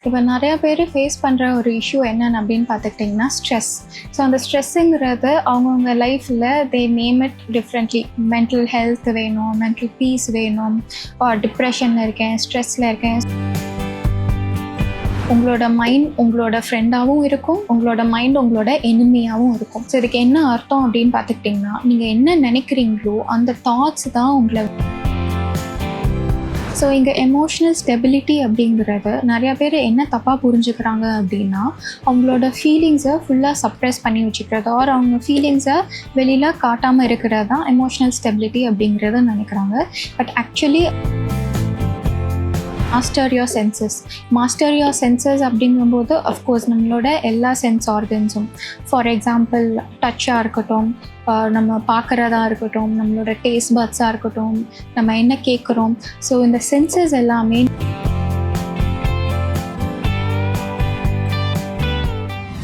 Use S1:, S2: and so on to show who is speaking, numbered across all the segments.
S1: இப்போ நிறையா பேர் ஃபேஸ் பண்ணுற ஒரு இஷ்யூ என்னென்னு அப்படின்னு பார்த்துக்கிட்டிங்கன்னா ஸ்ட்ரெஸ். ஸோ அந்த ஸ்ட்ரெஸ்ஸுங்கிறது அவங்கவுங்க லைஃப்பில் the name it differently. Mental health வேணும், மென்டல் பீஸ் வேணும், டிப்ரெஷனில் இருக்கேன், ஸ்ட்ரெஸ்ஸில் இருக்கேன். உங்களோட மைண்ட் உங்களோட ஃப்ரெண்டாகவும் இருக்கும், உங்களோட மைண்ட் உங்களோட எனிமியாகவும் இருக்கும். ஸோ இதுக்கு என்ன அர்த்தம் அப்படின்னு பார்த்துக்கிட்டிங்கன்னா, நீங்கள் என்ன நினைக்கிறீங்களோ அந்த தாட்ஸ் தான் உங்களை. ஸோ இங்கே எமோஷ்னல் ஸ்டெபிலிட்டி அப்படிங்கிறது நிறையா பேர் என்ன தப்பாக புரிஞ்சுக்கிறாங்க அப்படின்னா, அவங்களோட ஃபீலிங்ஸை ஃபுல்லாக சப்ரெஸ் பண்ணி வச்சுக்கிறது, ஆர் அவங்க ஃபீலிங்ஸை வெளியில் காட்டாமல் இருக்கிறது தான் எமோஷ்னல் ஸ்டெபிலிட்டி அப்படிங்கிறத நினைக்கிறாங்க. But actually master your senses அப்படிங்கும்போது அஃப்கோர்ஸ் நம்மளோட எல்லா சென்ஸ் ஆர்கன்ஸும், ஃபார் எக்ஸாம்பிள் டச்சாக இருக்கட்டும், நம்ம பார்க்குறதா இருக்கட்டும், நம்மளோட டேஸ்ட் பட்ஸாக இருக்கட்டும், நம்ம என்ன கேட்குறோம், ஸோ இந்த சென்சஸ் எல்லாமே.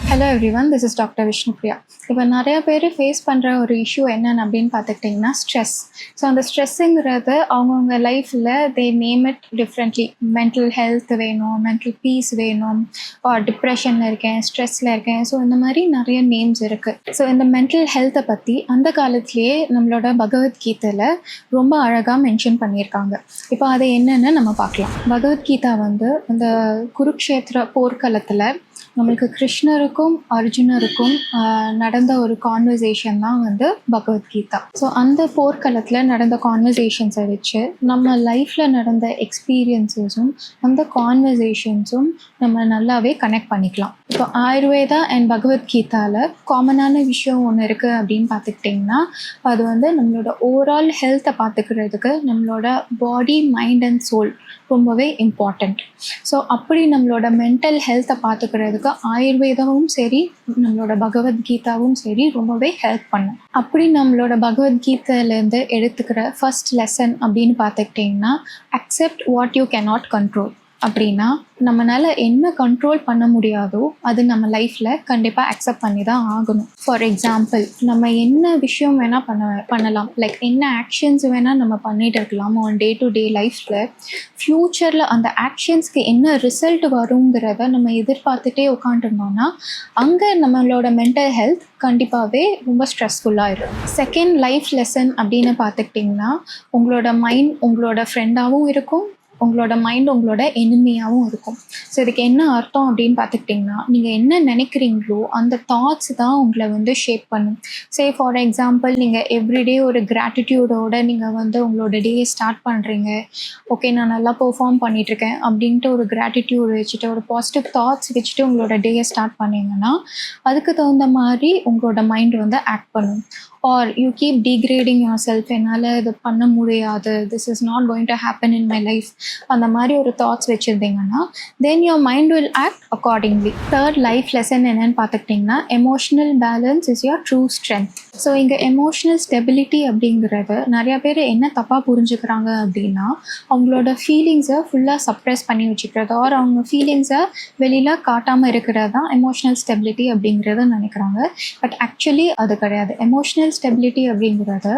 S1: Hello everyone, this is doctor Vishnupriya. இப்போ நிறையா பேர் ஃபேஸ் பண்ணுற ஒரு இஷ்யூ என்னென்னு அப்படின்னு பார்த்துக்கிட்டிங்கன்னா ஸ்ட்ரெஸ். ஸோ அந்த ஸ்ட்ரெஸ்ஸுங்கிறது அவங்கவுங்க லைஃப்பில் the name it differently. Mental health வேணும், மென்டல் பீஸ் வேணும், டிப்ரெஷனில் இருக்கேன், ஸ்ட்ரெஸ்ஸில் இருக்கேன், ஸோ இந்த மாதிரி நிறைய நேம்ஸ் இருக்குது. ஸோ இந்த மென்டல் ஹெல்த்தை பற்றி அந்த காலத்துலேயே நம்மளோட பகவத்கீதையில் ரொம்ப அழகாக மென்ஷன் பண்ணியிருக்காங்க. இப்போ அது என்னென்னு நம்ம பார்க்கலாம். பகவத்கீதா அந்த குருக்ஷேத்திர போர்க்களத்தில் நம்மளுக்கு கிருஷ்ணருக்கும் அர்ஜுனருக்கும் நடந்த ஒரு கான்வர்சேஷன் தான் பகவத்கீதா. ஸோ அந்த போர்க்களத்தில் நடந்த கான்வர்சேஷன்ஸை வச்சு நம்ம லைஃப்பில் நடந்த எக்ஸ்பீரியன்ஸஸும் அந்த கான்வர்சேஷன்ஸும் நம்ம நல்லாவே கனெக்ட் பண்ணிக்கலாம். இப்போ ஆயுர்வேதா அண்ட் பகவத்கீதாவில் காமனான விஷயம் ஒன்று இருக்குது அப்படின்னு பார்த்துக்கிட்டிங்கன்னா, அது நம்மளோட ஓவரால் ஹெல்த்தை பார்த்துக்கிறதுக்கு நம்மளோட பாடி, மைண்ட் அண்ட் சோல் ரொம்பவே இம்பார்ட்டண்ட். ஸோ அப்படி நம்மளோட மென்டல் ஹெல்த்தை பார்த்துக்கிறதுக்கு ஆயுர்வேதாவும் சரி, நம்மளோட பகவத்கீதாவும் சரி ரொம்பவே ஹெல்ப் பண்ணும். அப்படி நம்மளோட பகவத்கீதையிலேருந்து எடுத்துக்கிற ஃபர்ஸ்ட் லெசன் அப்படின்னு பார்த்துக்கிட்டிங்கன்னா, accept what you cannot control. அப்படின்னா நம்மளால் என்ன கண்ட்ரோல் பண்ண முடியாதோ அது நம்ம லைஃப்பில் கண்டிப்பாக அக்செப்ட் பண்ணி தான் ஆகணும். ஃபார் எக்ஸாம்பிள், நம்ம என்ன விஷயம் வேணால் பண்ணலாம், லைக் என்ன ஆக்ஷன்ஸ் வேணால் நம்ம பண்ணிகிட்டு இருக்கலாம் ஆன் டே டு டே லைஃப்பில். ஃப்யூச்சரில் அந்த ஆக்ஷன்ஸ்க்கு என்ன ரிசல்ட் வருங்கிறத நம்ம எதிர்பார்த்துட்டே உட்காந்துருந்தோம்னா அங்கே நம்மளோட மென்டல் ஹெல்த் கண்டிப்பாகவே ரொம்ப ஸ்ட்ரெஸ்ஃபுல்லாகிடும். செகண்ட் லைஃப் லெசன் அப்படின்னு பார்த்துக்கிட்டிங்கன்னா, உங்களோட மைண்ட் உங்களோட ஃப்ரெண்டாகவும் இருக்கும், உங்களோட மைண்ட் உங்களோட எனிமியாகவும் இருக்கும். ஸோ இதுக்கு என்ன அர்த்தம் அப்படின்னு பார்த்துக்கிட்டிங்கன்னா, நீங்கள் என்ன நினைக்கிறீங்களோ அந்த தாட்ஸ் தான் உங்களை ஷேப் பண்ணும். சே ஃபார் எக்ஸாம்பிள், நீங்கள் எவ்ரிடே ஒரு கிராட்டிடியூடோட நீங்கள் உங்களோட டேயை ஸ்டார்ட் பண்ணுறீங்க. ஓகே, நான் நல்லா பெர்ஃபார்ம் பண்ணிகிட்ருக்கேன் அப்படின்ட்டு ஒரு கிராட்டிடியூட் வச்சுட்டு, ஒரு பாசிட்டிவ் தாட்ஸ் வச்சுட்டு உங்களோட டேயை ஸ்டார்ட் பண்ணிங்கன்னா அதுக்கு தகுந்த மாதிரி உங்களோட மைண்ட் ஆக்ட் பண்ணும். Are you keep degrading your self, என்னால் இது பண்ண முடியாது, this is not going to happen in my life, அந்த மாதிரி ஒரு தாட்ஸ் வச்சுருந்தீங்கன்னா then your mind will act accordingly. Third life lesson என்னென்னு பார்த்துக்கிட்டிங்கன்னா, emotional balance is your true strength. So இங்கே எமோஷ்னல் ஸ்டெபிலிட்டி அப்படிங்கிறது நிறையா பேர் என்ன தப்பாக புரிஞ்சுக்கிறாங்க அப்படின்னா, அவங்களோட ஃபீலிங்ஸை ஃபுல்லாக சப்ரெஸ் பண்ணி வச்சுக்கிறது, ஆர் அவங்க ஃபீலிங்ஸை வெளியில் காட்டாமல் இருக்கிறது தான் எமோஷ்னல் ஸ்டெபிலிட்டி அப்படிங்கிறத நினைக்கிறாங்க. பட் ஆக்சுவலி அது கிடையாது. எமோஷ்னல் ஸ்டெபிலிட்டி அப்படிங்கிறது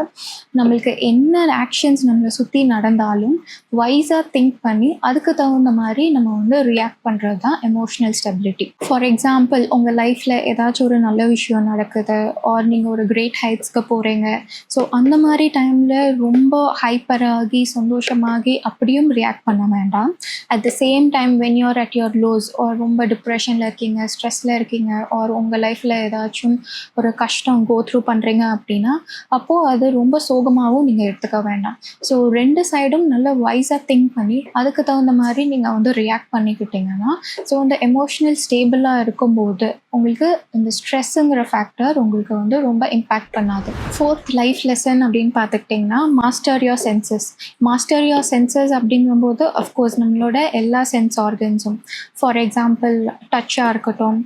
S1: நம்மளுக்கு என்ன ஆக்ஷன்ஸ் நம்மளை சுற்றி நடந்தாலும் வைஸாக திங்க் பண்ணி அதுக்கு தகுந்த மாதிரி நம்ம ரியாக்ட் பண்ணுறது தான் எமோஷ்னல் ஸ்டெபிலிட்டி. ஃபார் எக்ஸாம்பிள், உங்கள் லைஃப்பில் ஏதாச்சும் ஒரு நல்ல விஷயம் நடக்குது, ஆர் நீங்கள் ஒரு கிரேட் ஹைட்ஸ்க்கு போகிறீங்க. ஸோ அந்த மாதிரி டைமில் ரொம்ப ஹைப்பராகி சந்தோஷமாகி அப்படியும் ரியாக்ட் பண்ண வேண்டாம். At the same time when you are at your lows, or ரொம்ப டிப்ரெஷனில் இருக்கீங்க, ஸ்ட்ரெஸ்ஸில் இருக்கீங்க, ஆர் உங்கள் லைஃப்பில் ஏதாச்சும் ஒரு கஷ்டம் கோ த்ரூ பண்ணுறீங்க அப்படின்னா அப்போது அது ரொம்ப சோகமாகவும் நீங்கள் எடுத்துக்க வேண்டாம். ஸோ ரெண்டு சைடும் நல்ல வைஸாக திங்க் பண்ணி அதுக்கு தகுந்த மாதிரி நீங்கள் ரியாக்ட் பண்ணிக்கிட்டிங்கன்னா, ஸோ அந்த எமோஷ்னல் ஸ்டேபிளாக இருக்கும்போது உங்களுக்கு இந்த ஸ்ட்ரெஸ்ஸுங்கிற ஃபேக்டர் உங்களுக்கு ரொம்ப இம்பேக்ட் பண்ணாது. ஃபோர்த் லைஃப் லெசன் அப்படின்னு பார்த்துக்கிட்டிங்கன்னா, மாஸ்டர் யோர் சென்சஸ் அப்படிங்கும்போது அஃப்கோர்ஸ் நம்மளோட எல்லா சென்ஸ் ஆர்கன்ஸும், ஃபார் எக்ஸாம்பிள் டச்சாக இருக்கட்டும்,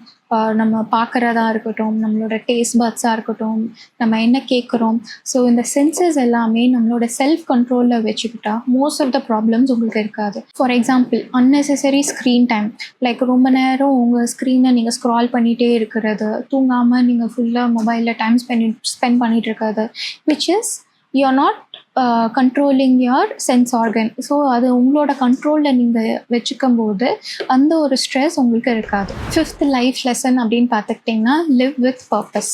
S1: நம்ம பார்க்குறதா இருக்கட்டும், நம்மளோட டேஸ்ட் பட்ஸாக இருக்கட்டும், நம்ம என்ன கேட்குறோம், ஸோ இந்த சென்சஸ் எல்லாமே நம்மளோட செல்ஃப் கண்ட்ரோலில் வச்சுக்கிட்டா மோஸ்ட் ஆஃப் த ப்ராப்ளம்ஸ் உங்களுக்கு இருக்காது. For example, unnecessary screen time, like ரொம்ப நேரம் உங்கள் ஸ்க்ரீனை நீங்கள் ஸ்க்ரால் பண்ணிகிட்டே இருக்கிறது, தூங்காமல் நீங்கள் ஃபுல்லாக மொபைலில் டைம் ஸ்பெண்ட் பண்ணிகிட்டு இருக்கிறது, which is you are not controlling your sense organ. So அது உங்களோட கண்ட்ரோலில் நீங்கள் வச்சுக்கும் போது அந்த ஒரு ஸ்ட்ரெஸ் உங்களுக்கு இருக்காது. 5th லைஃப் லெசன் அப்படின்னு பார்த்துக்கிட்டிங்கன்னா லிவ் வித் பர்பஸ்.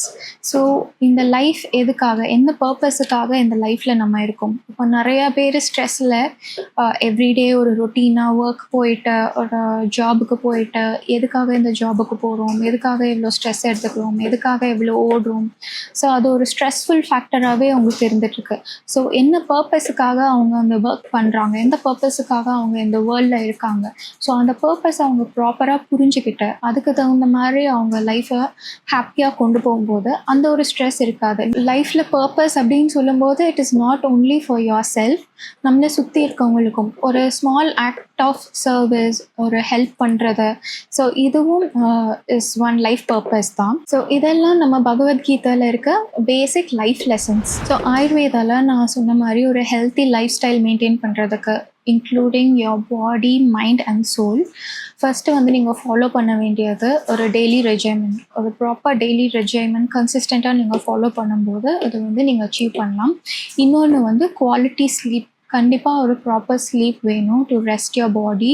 S1: ஸோ இந்த லைஃப் எதுக்காக, எந்த பர்பஸுக்காக இந்த லைஃப்பில் நம்ம இருக்கோம். இப்போ நிறையா பேர் ஸ்ட்ரெஸ்ஸில் எவ்ரிடே ஒரு ரொட்டீனாக ஒர்க் போயிட்டு ஒரு ஜாபுக்கு போயிட்டு எதுக்காக இந்த ஜாபுக்கு போகிறோம், எதுக்காக இவ்வளோ ஸ்ட்ரெஸ் எடுத்துக்கிறோம், எதுக்காக இவ்வளோ ஓடுறோம். ஸோ அது ஒரு ஸ்ட்ரெஸ்ஃபுல் ஃபேக்டராகவே அவங்களுக்கு இருந்துகிட்ருக்கு. ஸோ என்ன பர்பஸுக்காக அவங்க அந்த ஒர்க் பண்ணுறாங்க, எந்த பர்பஸுக்காக அவங்க இந்த வேர்ல்டில் இருக்காங்க. ஸோ அந்த பர்பஸ் அவங்க ப்ராப்பராக புரிஞ்சுக்கிட்டு அதுக்கு தகுந்த மாதிரி அவங்க லைஃப்பை ஹாப்பியாக கொண்டு போகும்போது அந்த ஒரு ஸ்ட்ரெஸ் இருக்காது. லைஃப்பில் பர்பஸ் அப்படின்னு சொல்லும்போது it is not only for yourself, நம்மளை சுற்றி இருக்கவங்களுக்கும் ஒரு ஸ்மால் ஆக்ட் ஆஃப் சர்வீஸ், ஒரு ஹெல்ப் பண்ணுறது. ஸோ இதுவும் இஸ் ஒன் லைஃப் பர்பஸ் தான். ஸோ இதெல்லாம் நம்ம பகவத்கீதையில் இருக்க பேசிக் லைஃப் லெசன்ஸ். ஸோ ஆயுர்வேதாவில் நான் சொன்ன மாதிரி ஒரு ஹெல்த்தி லைஃப் ஸ்டைல் மெயின்டைன் பண்ணுறதுக்கு including your body, mind and soul, first வந்து நீங்கள் ஃபாலோ பண்ண வேண்டியது ஒரு டெய்லி ரெஜிமெண்ட். ஒரு ப்ராப்பர் டெய்லி ரெஜிமெண்ட் கன்சிஸ்டண்ட்டாக நீங்கள் ஃபாலோ பண்ணும்போது அது வந்து நீங்கள் அச்சீவ் பண்ணலாம். இன்னொன்று வந்து குவாலிட்டி ஸ்லீப். கண்டிப்பாக ஒரு ப்ராப்பர் ஸ்லீப் வேணும் டு ரெஸ்ட் யுவர் பாடி.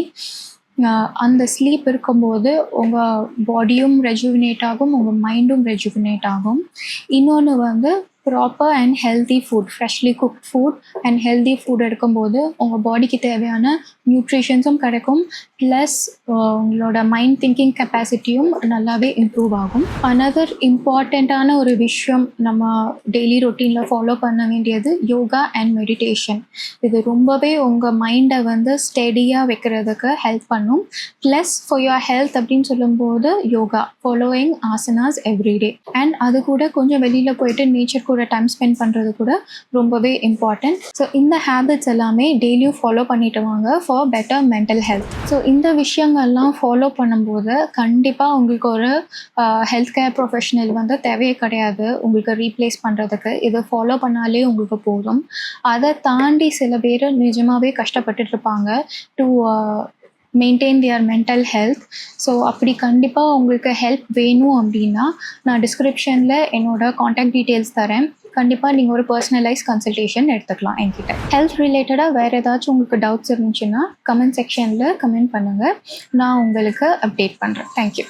S1: அந்த ஸ்லீப் இருக்கும்போது உங்கள் பாடியும் ரெஜுவினேட் ஆகும், உங்கள் மைண்டும் ரெஜுவினேட் ஆகும். இன்னொன்று வந்து proper and healthy food, freshly cooked food and healthy food எடுக்கும்போது உங்கள் பாடிக்கு தேவையான நியூட்ரிஷன்ஸும் கிடைக்கும், ப்ளஸ் உங்களோட மைண்ட் திங்கிங் கெப்பாசிட்டியும் நல்லாவே இம்ப்ரூவ் ஆகும். அனதர் இம்பார்ட்டண்ட்டான ஒரு விஷயம் நம்ம டெய்லி ரொட்டீனில் ஃபாலோ பண்ண வேண்டியது யோகா அண்ட் மெடிடேஷன். இது ரொம்பவே உங்கள் மைண்டை வந்து ஸ்டெடியாக வைக்கிறதுக்கு ஹெல்ப் பண்ணும். ப்ளஸ் ஃபார் யுவர் ஹெல்த் அப்படின்னு சொல்லும்போது yoga, following asanas everyday, and அது கூட கொஞ்சம் வெளியில் போயிட்டு நேச்சர் கூட டைம் ஸ்பெண்ட் பண்ணுறது கூட ரொம்பவே இம்பார்ட்டன்ட். ஸோ இந்த ஹேபிட்ஸ் எல்லாமே டெய்லியும் ஃபாலோ பண்ணிட்டு வாங்க for better mental health. So இந்த விஷயங்கள்லாம் ஃபாலோ பண்ணும்போது கண்டிப்பாக உங்களுக்கு ஒரு ஹெல்த் கேர் ப்ரொஃபஷனல் வந்து தேவையே கிடையாது உங்களுக்கு ரீப்ளேஸ் பண்ணுறதுக்கு. இதை ஃபாலோ பண்ணாலே உங்களுக்கு போதும். அதை தாண்டி சில பேர் நிஜமாகவே கஷ்டப்பட்டுட்டு இருப்பாங்க to maintain their mental health. So அப்படி கண்டிப்பாக உங்களுக்கு ஹெல்ப் வேணும் அப்படின்னா நான் டிஸ்கிரிப்ஷனில் என்னோட காண்டாக்ட் டீட்டெயில்ஸ் தரேன். கண்டிப்பாக நீங்கள் ஒரு பர்சனலைஸ் கன்சல்டேஷன் எடுத்துக்கலாம் என்கிட்ட. ஹெல்த் ரிலேட்டடாக வேறு ஏதாச்சும் உங்களுக்கு டவுட்ஸ் இருந்துச்சுன்னா கமெண்ட் செக்ஷனில் கமெண்ட் பண்ணுங்கள், நான் உங்களுக்கு அப்டேட் பண்ணுறேன். தேங்க்யூ.